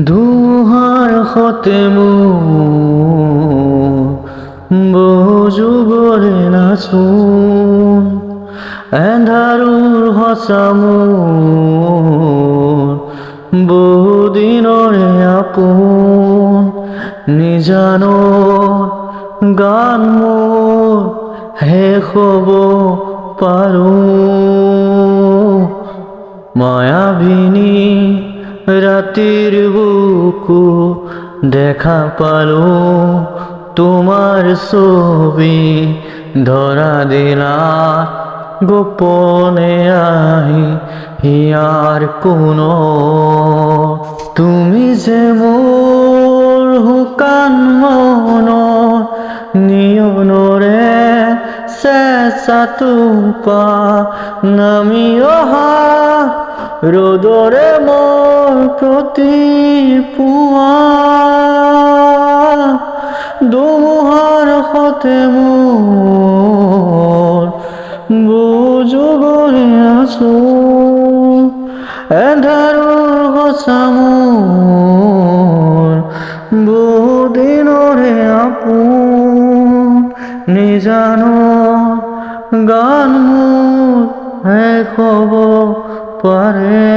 দুহার হতে বহু যুগরে নাচুন এন্ধাৰুৰ হসামুর বহুদিনরে আপোন নিজানো গান মোৰ শেষ হ'ব পাৰো মায়াবিনী রাতির বুকু দেখা পালো তোমার ছবি ধরা দিলা গোপনে আহি হিয়ার কোনো তুমি যে মোর হুকান মনৰ নিয়নৰে চেঁচাটোপা নামি অহা ৰ'দৰে মোৰ প্ৰতি পুৱা দুমুহাৰ সতে মোৰ বুজুগৰি আছো এন্ধাৰুৰ সঁচা মোৰ বহুদিনৰে আপোন নিজানো গান মোৰ শেষ হ'ব পাৰে।